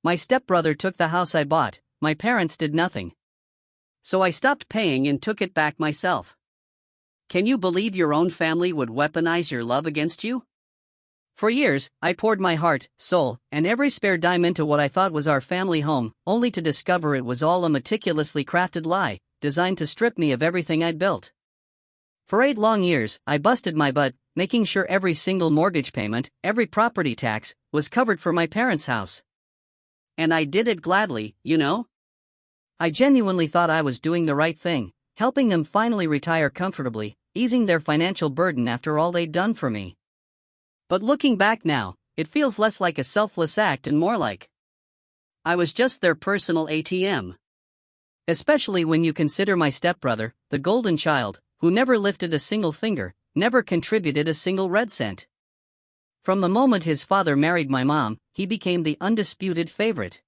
My stepbrother took the house I bought, my parents did nothing. So I stopped paying and took it back myself. Can you believe your own family would weaponize your love against you? For years, I poured my heart, soul, and every spare dime into what I thought was our family home, only to discover it was all a meticulously crafted lie, designed to strip me of everything I'd built. For 8 long years, I busted my butt, making sure every single mortgage payment, every property tax, was covered for my parents' house. And I did it gladly, you know? I genuinely thought I was doing the right thing, helping them finally retire comfortably, easing their financial burden after all they'd done for me. But looking back now, it feels less like a selfless act and more like I was just their personal ATM. Especially when you consider my stepbrother, the golden child, who never lifted a single finger, never contributed a single red cent. From the moment his father married my mom, he became the undisputed favorite.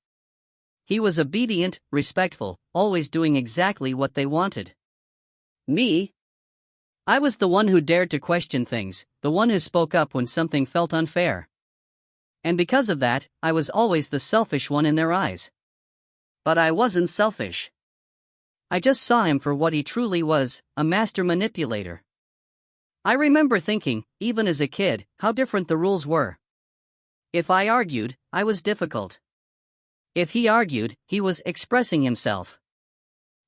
He was obedient, respectful, always doing exactly what they wanted. Me? I was the one who dared to question things, the one who spoke up when something felt unfair. And because of that, I was always the selfish one in their eyes. But I wasn't selfish. I just saw him for what he truly was, a master manipulator. I remember thinking, even as a kid, how different the rules were. If I argued, I was difficult. If he argued, he was expressing himself.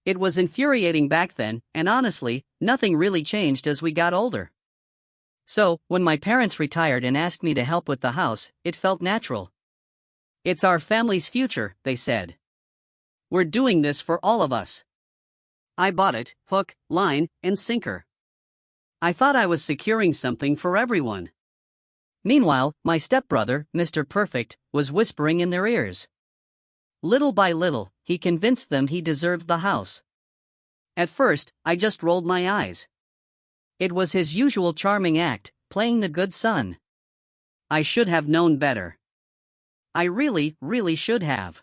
It was infuriating back then, and honestly, nothing really changed as we got older. So, when my parents retired and asked me to help with the house, it felt natural. It's our family's future, they said. We're doing this for all of us. I bought it, hook, line, and sinker. I thought I was securing something for everyone. Meanwhile, my stepbrother, Mr. Perfect, was whispering in their ears. Little by little, he convinced them he deserved the house. At first, I just rolled my eyes. It was his usual charming act, playing the good son. I should have known better. I really should have.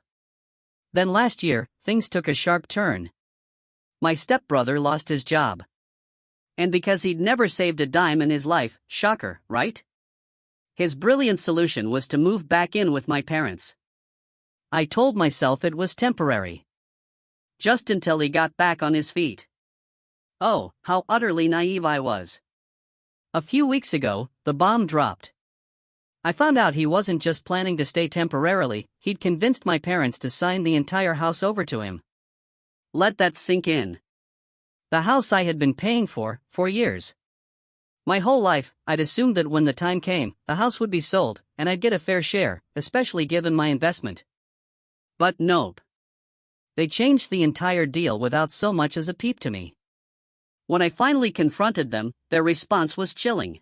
Then last year, things took a sharp turn. My stepbrother lost his job. And because he'd never saved a dime in his life, shocker, right? His brilliant solution was to move back in with my parents. I told myself it was temporary. Just until he got back on his feet. Oh, how utterly naive I was. A few weeks ago, the bomb dropped. I found out he wasn't just planning to stay temporarily, he'd convinced my parents to sign the entire house over to him. Let that sink in. The house I had been paying for years. My whole life, I'd assumed that when the time came, the house would be sold, and I'd get a fair share, especially given my investment. But nope. They changed the entire deal without so much as a peep to me. When I finally confronted them, their response was chilling.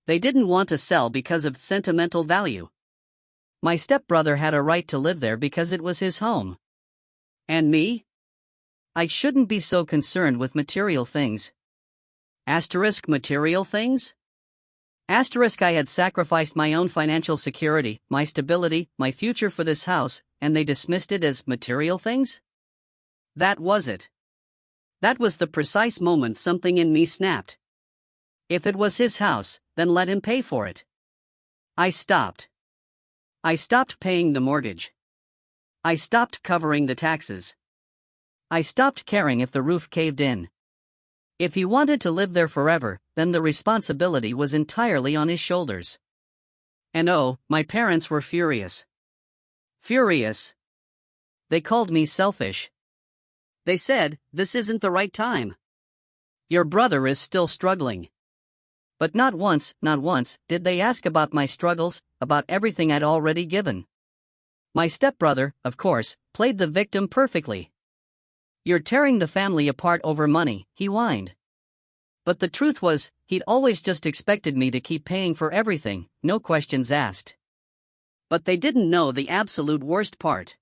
They didn't want to sell because of sentimental value. My stepbrother had a right to live there because it was his home. And me? I shouldn't be so concerned with material things. Material things? I had sacrificed my own financial security, my stability, my future for this house, and they dismissed it as material things? That was it. That was the precise moment something in me snapped. If it was his house, then let him pay for it. I stopped. I stopped paying the mortgage. I stopped covering the taxes. I stopped caring if the roof caved in. If he wanted to live there forever, then the responsibility was entirely on his shoulders. And oh, my parents were furious. Furious. They called me selfish. They said, "This isn't the right time. Your brother is still struggling." But not once, did they ask about my struggles, about everything I'd already given. My stepbrother, of course, played the victim perfectly. "You're tearing the family apart over money," he whined. But the truth was, he'd always just expected me to keep paying for everything, no questions asked. But they didn't know the absolute worst part.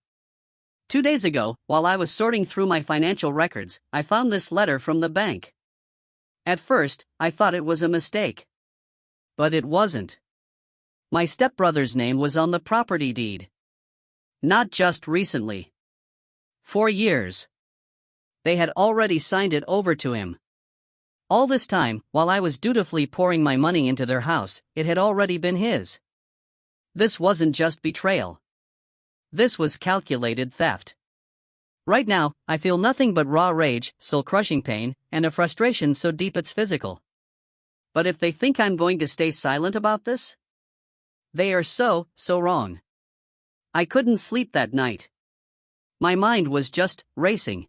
2 days ago, while I was sorting through my financial records, I found this letter from the bank. At first, I thought it was a mistake. But it wasn't. My stepbrother's name was on the property deed. Not just recently. 4 years. They had already signed it over to him. All this time, while I was dutifully pouring my money into their house, it had already been his. This wasn't just betrayal. This was calculated theft. Right now, I feel nothing but raw rage, soul-crushing pain, and a frustration so deep it's physical. But if they think I'm going to stay silent about this, they are so wrong. I couldn't sleep that night. My mind was just racing.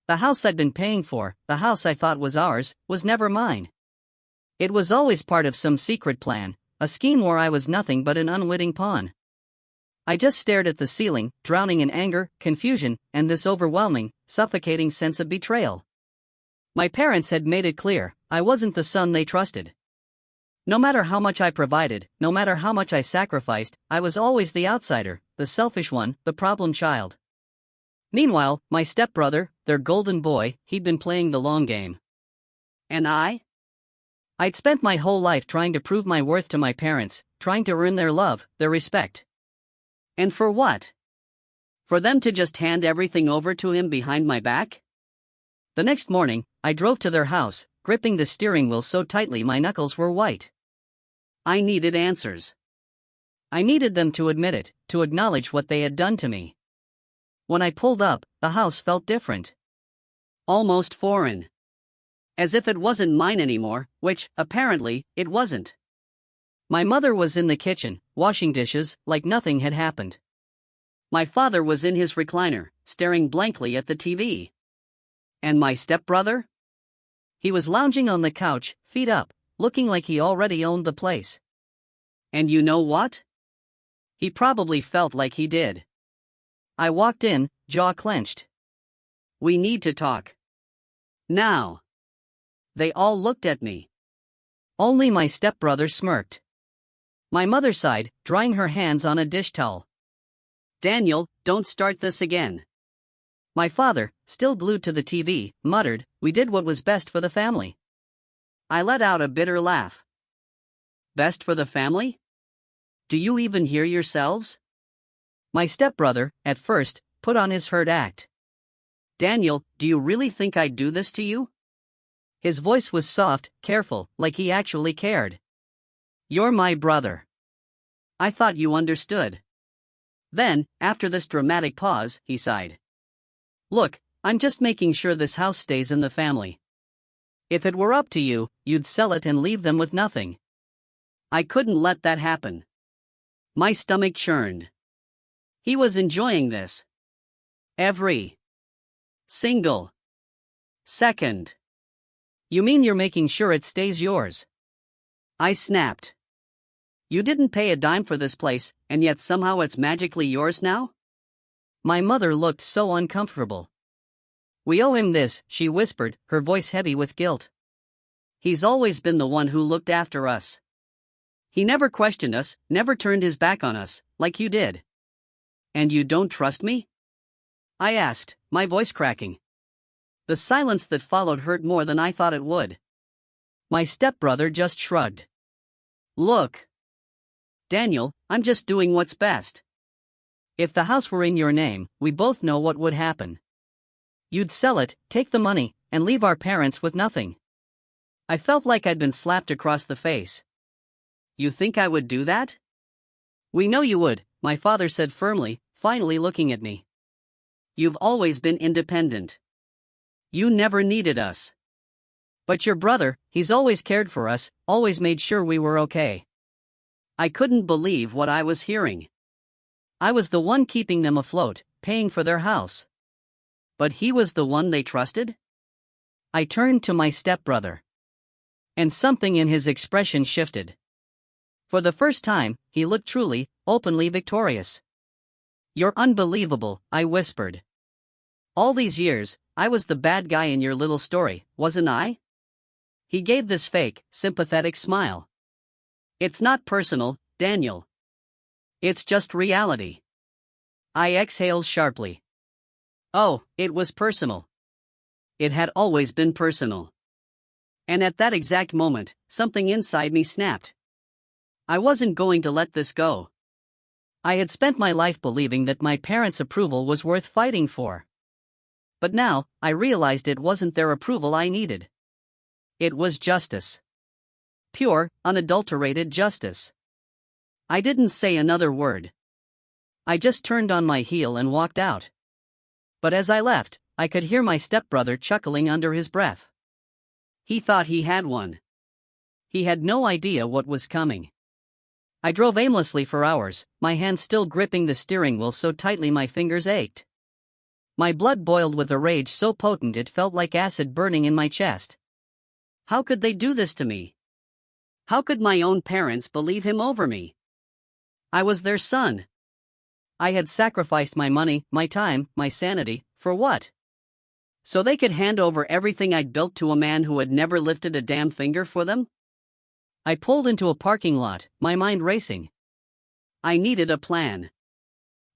The house I'd been paying for, the house I thought was ours, was never mine. It was always part of some secret plan, a scheme where I was nothing but an unwitting pawn. I just stared at the ceiling, drowning in anger, confusion, and this overwhelming, suffocating sense of betrayal. My parents had made it clear, I wasn't the son they trusted. No matter how much I provided, no matter how much I sacrificed, I was always the outsider, the selfish one, the problem child. Meanwhile, my stepbrother, their golden boy, he'd been playing the long game. And I'd spent my whole life trying to prove my worth to my parents, trying to earn their love, their respect. And for what? For them to just hand everything over to him behind my back? The next morning, I drove to their house, gripping the steering wheel so tightly my knuckles were white. I needed answers. I needed them to admit it, to acknowledge what they had done to me. When I pulled up, the house felt different. Almost foreign. As if it wasn't mine anymore, which, apparently, it wasn't. My mother was in the kitchen, washing dishes, like nothing had happened. My father was in his recliner, staring blankly at the TV. And my stepbrother? He was lounging on the couch, feet up, looking like he already owned the place. And you know what? He probably felt like he did. I walked in, jaw clenched. We need to talk. Now. They all looked at me. Only my stepbrother smirked. My mother sighed, drying her hands on a dish towel. Daniel, don't start this again. My father, still glued to the TV, muttered, we did what was best for the family. I let out a bitter laugh. Best for the family? Do you even hear yourselves? My stepbrother, at first, put on his hurt act. Daniel, do you really think I'd do this to you? His voice was soft, careful, like he actually cared. You're my brother. I thought you understood. Then, after this dramatic pause, he sighed. Look, I'm just making sure this house stays in the family. If it were up to you, you'd sell it and leave them with nothing. I couldn't let that happen. My stomach churned. He was enjoying this. Every single second. You mean you're making sure it stays yours? I snapped. You didn't pay a dime for this place, and yet somehow it's magically yours now? My mother looked so uncomfortable. We owe him this, she whispered, her voice heavy with guilt. He's always been the one who looked after us. He never questioned us, never turned his back on us, like you did. And you don't trust me? I asked, my voice cracking. The silence that followed hurt more than I thought it would. My stepbrother just shrugged. Look. Daniel, I'm just doing what's best. If the house were in your name, we both know what would happen. You'd sell it, take the money, and leave our parents with nothing. I felt like I'd been slapped across the face. You think I would do that? We know you would, my father said firmly, finally looking at me. You've always been independent. You never needed us. But your brother, he's always cared for us, always made sure we were okay. I couldn't believe what I was hearing. I was the one keeping them afloat, paying for their house. But he was the one they trusted? I turned to my stepbrother. And something in his expression shifted. For the first time, he looked truly, openly victorious. You're unbelievable, I whispered. All these years, I was the bad guy in your little story, wasn't I? He gave this fake, sympathetic smile. It's not personal, Daniel. It's just reality. I exhaled sharply. Oh, it was personal. It had always been personal. And at that exact moment, something inside me snapped. I wasn't going to let this go. I had spent my life believing that my parents' approval was worth fighting for. But now, I realized it wasn't their approval I needed. It was justice. Pure, unadulterated justice. I didn't say another word. I just turned on my heel and walked out. But as I left, I could hear my stepbrother chuckling under his breath. He thought he had one. He had no idea what was coming. I drove aimlessly for hours, my hands still gripping the steering wheel so tightly my fingers ached. My blood boiled with a rage so potent it felt like acid burning in my chest. How could they do this to me? How could my own parents believe him over me? I was their son. I had sacrificed my money, my time, my sanity, for what? So they could hand over everything I'd built to a man who had never lifted a damn finger for them? I pulled into a parking lot, my mind racing. I needed a plan.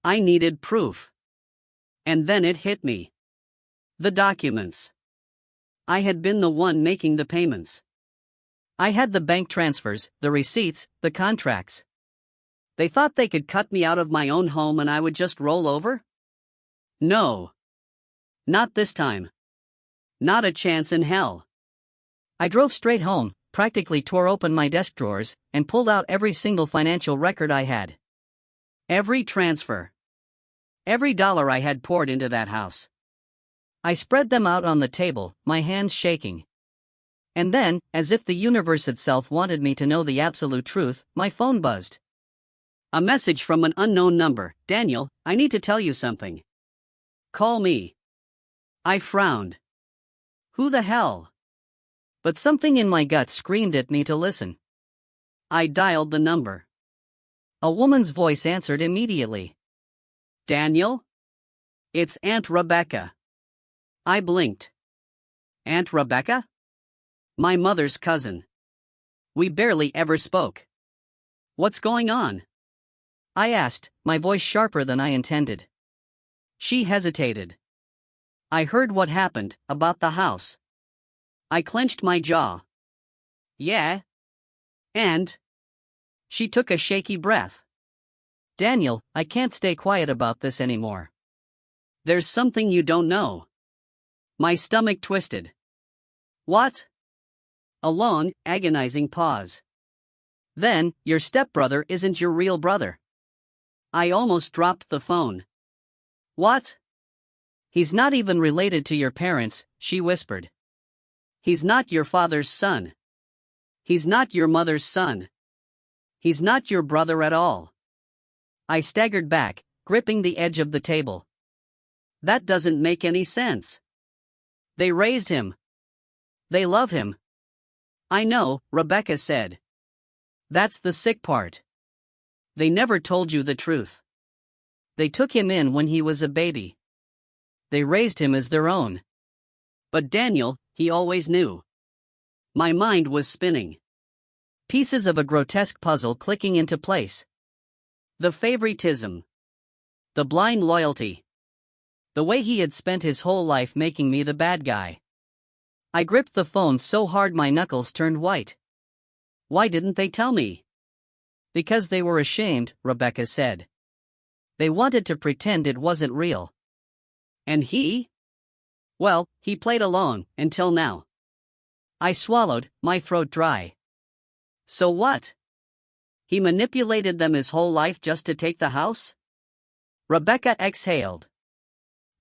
I needed proof. And then it hit me. The documents. I had been the one making the payments. I had the bank transfers, the receipts, the contracts. They thought they could cut me out of my own home and I would just roll over? No. Not this time. Not a chance in hell. I drove straight home, practically tore open my desk drawers, and pulled out every single financial record I had. Every transfer. Every dollar I had poured into that house. I spread them out on the table, my hands shaking. And then, as if the universe itself wanted me to know the absolute truth, my phone buzzed. A message from an unknown number. Daniel, I need to tell you something. Call me. I frowned. Who the hell? But something in my gut screamed at me to listen. I dialed the number. A woman's voice answered immediately. Daniel? It's Aunt Rebecca. I blinked. Aunt Rebecca? My mother's cousin. We barely ever spoke. What's going on? I asked, my voice sharper than I intended. She hesitated. I heard what happened, about the house. I clenched my jaw. Yeah? And? She took a shaky breath. Daniel, I can't stay quiet about this anymore. There's something you don't know. My stomach twisted. What? A long, agonizing pause. Then, your stepbrother isn't your real brother. I almost dropped the phone. What? He's not even related to your parents, she whispered. He's not your father's son. He's not your mother's son. He's not your brother at all. I staggered back, gripping the edge of the table. That doesn't make any sense. They raised him. They love him. I know, Rebecca said. That's the sick part. They never told you the truth. They took him in when he was a baby. They raised him as their own. But Daniel, he always knew. My mind was spinning. Pieces of a grotesque puzzle clicking into place. The favoritism. The blind loyalty. The way he had spent his whole life making me the bad guy. I gripped the phone so hard my knuckles turned white. Why didn't they tell me? Because they were ashamed, Rebecca said. They wanted to pretend it wasn't real. And he? Well, he played along, until now. I swallowed, my throat dry. So what? He manipulated them his whole life just to take the house? Rebecca exhaled.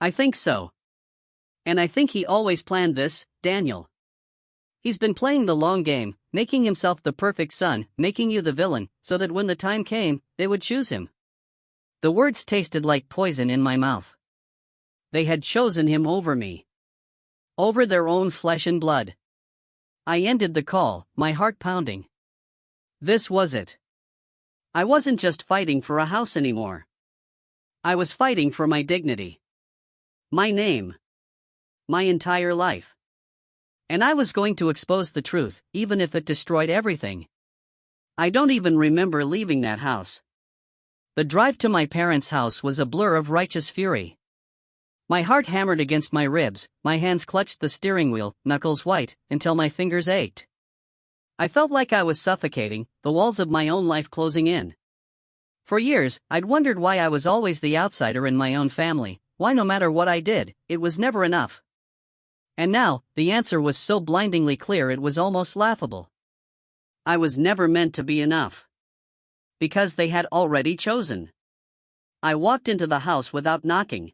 I think so. And I think he always planned this, Daniel. He's been playing the long game, making himself the perfect son, making you the villain, so that when the time came, they would choose him. The words tasted like poison in my mouth. They had chosen him over me. Over their own flesh and blood. I ended the call, my heart pounding. This was it. I wasn't just fighting for a house anymore. I was fighting for my dignity. My name. My entire life. And I was going to expose the truth, even if it destroyed everything. I don't even remember leaving that house. The drive to my parents' house was a blur of righteous fury. My heart hammered against my ribs, my hands clutched the steering wheel, knuckles white, until my fingers ached. I felt like I was suffocating, the walls of my own life closing in. For years, I'd wondered why I was always the outsider in my own family, why no matter what I did, it was never enough. And now, the answer was so blindingly clear it was almost laughable. I was never meant to be enough. Because they had already chosen. I walked into the house without knocking.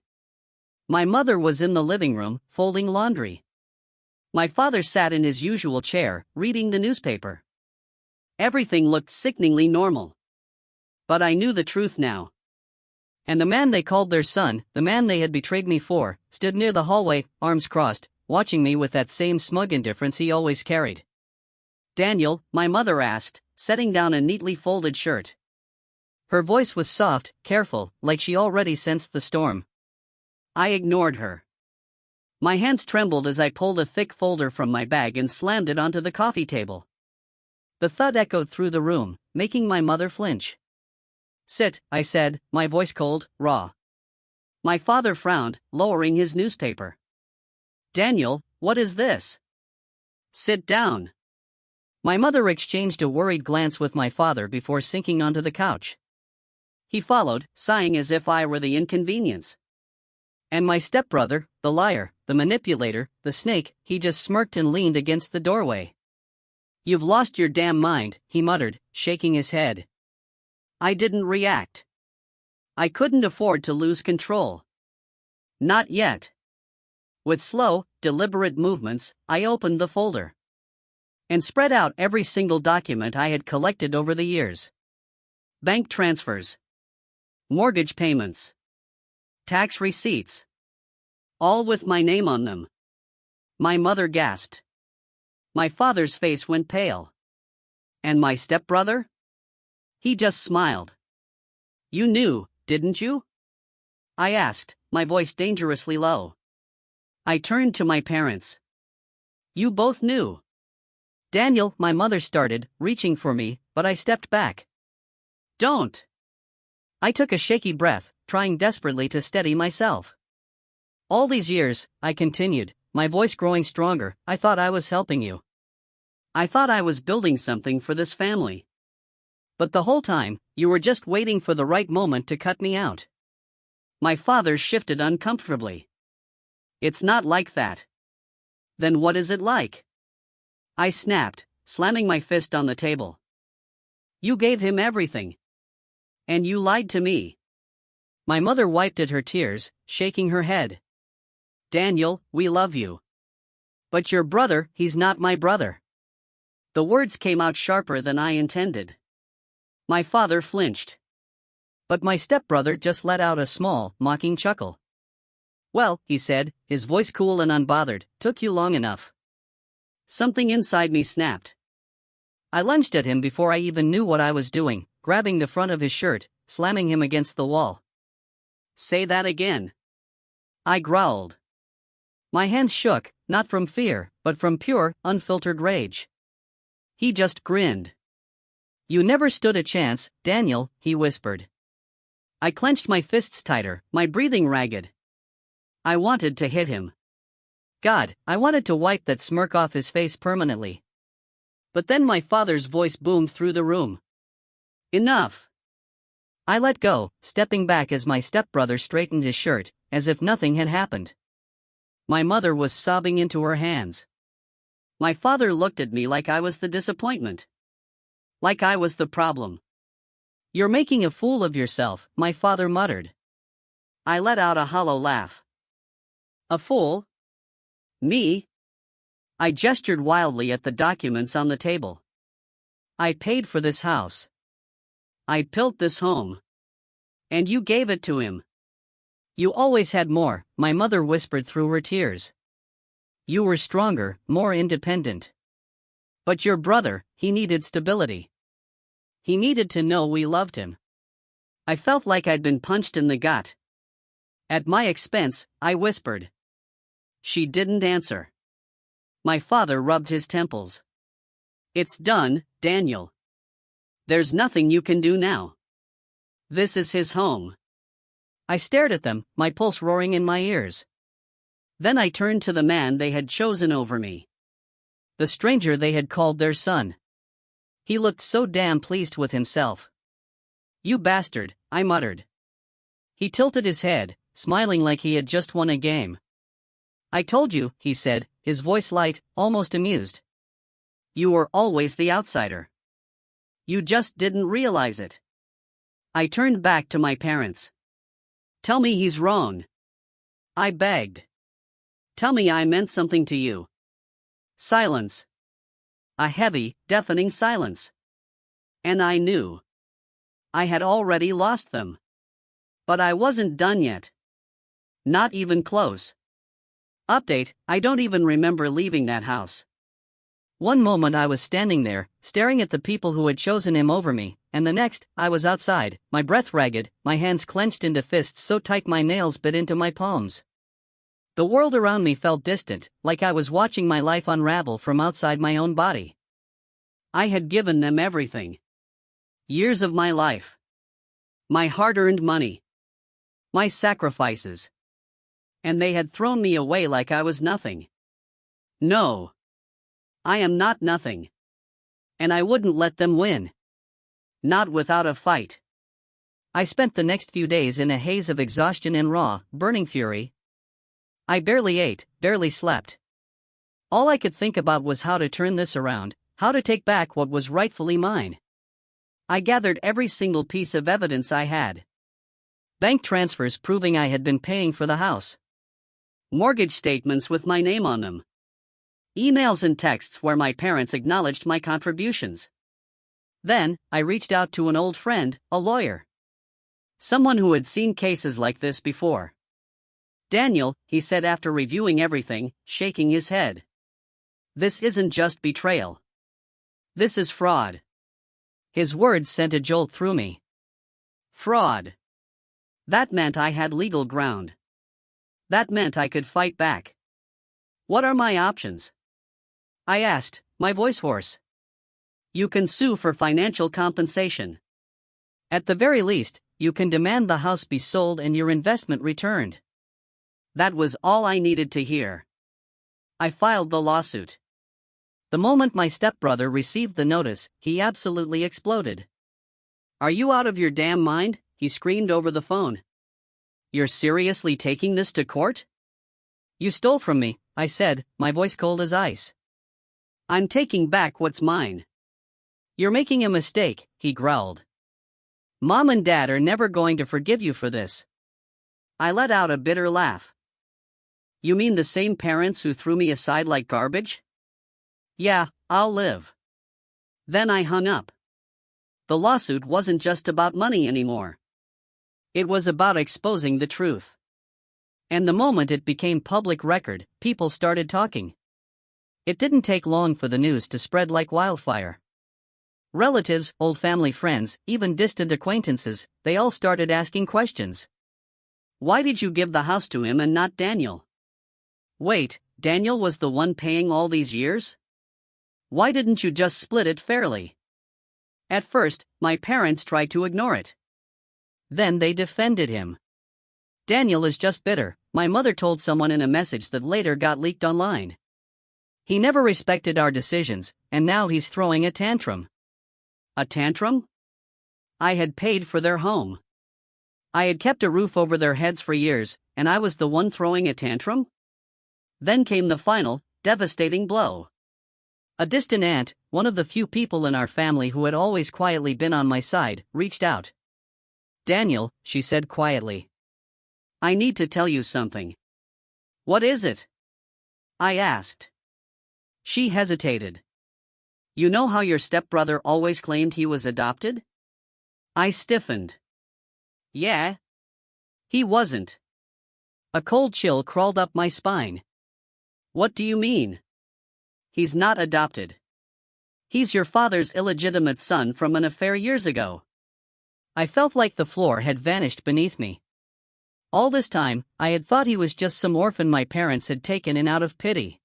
My mother was in the living room, folding laundry. My father sat in his usual chair, reading the newspaper. Everything looked sickeningly normal. But I knew the truth now. And the man they called their son, the man they had betrayed me for, stood near the hallway, arms crossed, watching me with that same smug indifference he always carried. "Daniel," my mother asked, setting down a neatly folded shirt. Her voice was soft, careful, like she already sensed the storm. I ignored her. My hands trembled as I pulled a thick folder from my bag and slammed it onto the coffee table. The thud echoed through the room, making my mother flinch. "Sit," I said, my voice cold, raw. My father frowned, lowering his newspaper. "Daniel, what is this?" "Sit down." My mother exchanged a worried glance with my father before sinking onto the couch. He followed, sighing as if I were the inconvenience. And my stepbrother, the liar, the manipulator, the snake, he just smirked and leaned against the doorway. "You've lost your damn mind," he muttered, shaking his head. I didn't react. I couldn't afford to lose control. Not yet. With slow, deliberate movements, I opened the folder and spread out every single document I had collected over the years. Bank transfers, mortgage payments, tax receipts, all with my name on them. My mother gasped. My father's face went pale. And my stepbrother? He just smiled. "You knew, didn't you?" I asked, my voice dangerously low. I turned to my parents. "You both knew." "Daniel," my mother started, reaching for me, but I stepped back. "Don't." I took a shaky breath, trying desperately to steady myself. "All these years," I continued, my voice growing stronger, "I thought I was helping you. I thought I was building something for this family. But the whole time, you were just waiting for the right moment to cut me out." My father shifted uncomfortably. "It's not like that." "Then what is it like?" I snapped, slamming my fist on the table. "You gave him everything. And you lied to me." My mother wiped at her tears, shaking her head. "Daniel, we love you. But your brother, he's not my brother." The words came out sharper than I intended. My father flinched. But my stepbrother just let out a small, mocking chuckle. "Well," he said, his voice cool and unbothered, "took you long enough." Something inside me snapped. I lunged at him before I even knew what I was doing, grabbing the front of his shirt, slamming him against the wall. "Say that again." I growled. My hands shook, not from fear, but from pure, unfiltered rage. He just grinned. "You never stood a chance, Daniel," he whispered. I clenched my fists tighter, my breathing ragged. I wanted to hit him. God, I wanted to wipe that smirk off his face permanently. But then my father's voice boomed through the room. "Enough." I let go, stepping back as my stepbrother straightened his shirt, as if nothing had happened. My mother was sobbing into her hands. My father looked at me like I was the disappointment. Like I was the problem. "You're making a fool of yourself," my father muttered. I let out a hollow laugh. "A fool? Me?" I gestured wildly at the documents on the table. "I paid for this house. I built this home. And you gave it to him. You always had more," my mother whispered through her tears. "You were stronger, more independent. But your brother, he needed stability. He needed to know we loved him." I felt like I'd been punched in the gut. "At my expense," I whispered. She didn't answer. My father rubbed his temples. "It's done, Daniel. There's nothing you can do now. This is his home." I stared at them, my pulse roaring in my ears. Then I turned to the man they had chosen over me. The stranger they had called their son. He looked so damn pleased with himself. "You bastard," I muttered. He tilted his head, smiling like he had just won a game. "I told you," he said, his voice light, almost amused. "You were always the outsider. You just didn't realize it." I turned back to my parents. Tell me he's wrong. I begged. Tell me I meant something to you. Silence. A heavy, deafening silence. And I knew. I had already lost them. But I wasn't done yet. Not even close. Update: I don't even remember leaving that house. One moment I was standing there, staring at the people who had chosen him over me, and the next, I was outside, my breath ragged, my hands clenched into fists so tight my nails bit into my palms. The world around me felt distant, like I was watching my life unravel from outside my own body. I had given them everything. Years of my life. My hard-earned money. My sacrifices. And they had thrown me away like I was nothing. No. I am not nothing. And I wouldn't let them win. Not without a fight. I spent the next few days in a haze of exhaustion and raw, burning fury. I barely ate, barely slept. All I could think about was how to turn this around, how to take back what was rightfully mine. I gathered every single piece of evidence I had. Bank transfers proving I had been paying for the house. Mortgage statements with my name on them. Emails and texts where my parents acknowledged my contributions. Then, I reached out to an old friend, a lawyer. Someone who had seen cases like this before. Daniel, he said after reviewing everything, shaking his head. This isn't just betrayal. This is fraud. His words sent a jolt through me. Fraud. That meant I had legal ground. That meant I could fight back. What are my options? I asked, my voice hoarse. You can sue for financial compensation. At the very least, you can demand the house be sold and your investment returned. That was all I needed to hear. I filed the lawsuit. The moment my stepbrother received the notice, he absolutely exploded. Are you out of your damn mind? He screamed over the phone. You're seriously taking this to court? You stole from me, I said, my voice cold as ice. I'm taking back what's mine. You're making a mistake, he growled. Mom and Dad are never going to forgive you for this. I let out a bitter laugh. You mean the same parents who threw me aside like garbage? Yeah, I'll live. Then I hung up. The lawsuit wasn't just about money anymore. It was about exposing the truth. And the moment it became public record, people started talking. It didn't take long for the news to spread like wildfire. Relatives, old family friends, even distant acquaintances, they all started asking questions. Why did you give the house to him and not Daniel? Wait, Daniel was the one paying all these years? Why didn't you just split it fairly? At first, my parents tried to ignore it. Then they defended him. Daniel is just bitter, my mother told someone in a message that later got leaked online. He never respected our decisions, and now he's throwing a tantrum. A tantrum? I had paid for their home. I had kept a roof over their heads for years, and I was the one throwing a tantrum? Then came the final, devastating blow. A distant aunt, one of the few people in our family who had always quietly been on my side, reached out. Daniel, she said quietly. I need to tell you something. What is it? I asked. She hesitated. You know how your stepbrother always claimed he was adopted? I stiffened. Yeah. He wasn't. A cold chill crawled up my spine. What do you mean? He's not adopted. He's your father's illegitimate son from an affair years ago. I felt like the floor had vanished beneath me. All this time, I had thought he was just some orphan my parents had taken in out of pity.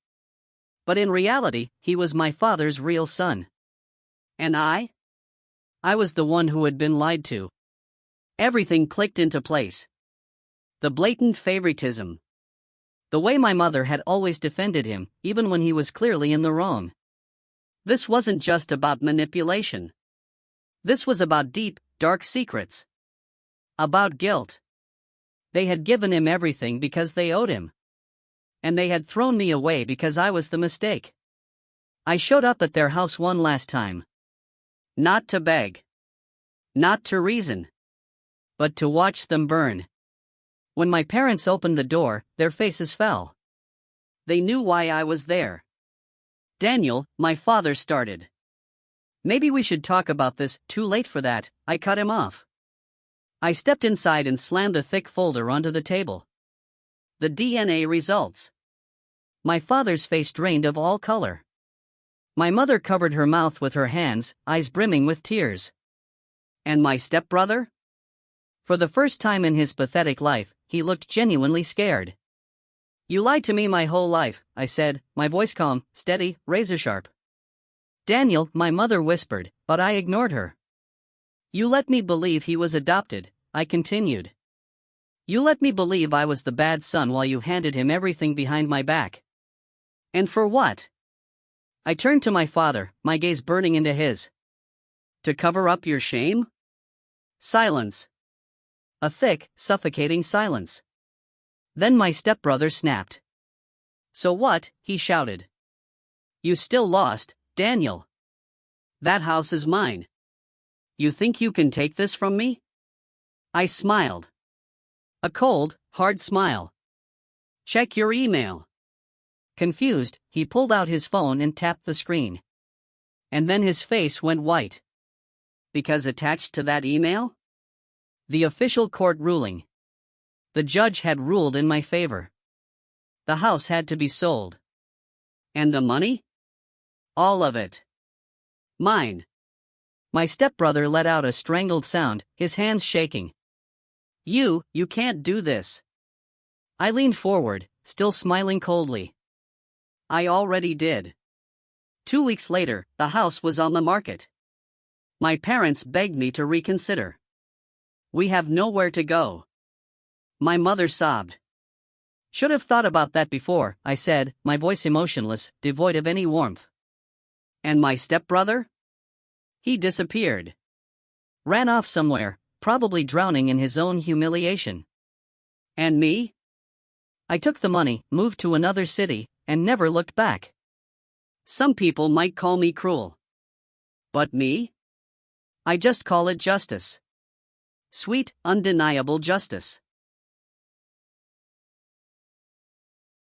But in reality, he was my father's real son. And I? I was the one who had been lied to. Everything clicked into place. The blatant favoritism. The way my mother had always defended him, even when he was clearly in the wrong. This wasn't just about manipulation. This was about deep, dark secrets. About guilt. They had given him everything because they owed him. And they had thrown me away because I was the mistake. I showed up at their house one last time. Not to beg. Not to reason. But to watch them burn. When my parents opened the door, their faces fell. They knew why I was there. "Daniel," my father started. "Maybe we should talk about this." "Too late for that," I cut him off. I stepped inside and slammed a thick folder onto the table. The DNA results. My father's face drained of all color. My mother covered her mouth with her hands, eyes brimming with tears. And my stepbrother? For the first time in his pathetic life, he looked genuinely scared. "You lied to me my whole life," I said, my voice calm, steady, razor-sharp. "Daniel," my mother whispered, but I ignored her. "You let me believe he was adopted," I continued. "You let me believe I was the bad son while you handed him everything behind my back. And for what?" I turned to my father, my gaze burning into his. "To cover up your shame?" Silence. A thick, suffocating silence. Then my stepbrother snapped. "So what?" he shouted. "You still lost, Daniel. That house is mine. You think you can take this from me?" I smiled. A cold, hard smile. "Check your email." Confused, he pulled out his phone and tapped the screen. And then his face went white. Because attached to that email? The official court ruling. The judge had ruled in my favor. The house had to be sold. And the money? All of it. Mine. My stepbrother let out a strangled sound, his hands shaking. You can't do this." I leaned forward, still smiling coldly. "I already did." 2 weeks later, the house was on the market. My parents begged me to reconsider. "We have nowhere to go." My mother sobbed. "Should have thought about that before," I said, my voice emotionless, devoid of any warmth. "And my stepbrother?" He disappeared. Ran off somewhere, probably drowning in his own humiliation. And me? I took the money, moved to another city, and never looked back. Some people might call me cruel. But me? I just call it justice. Sweet, undeniable justice.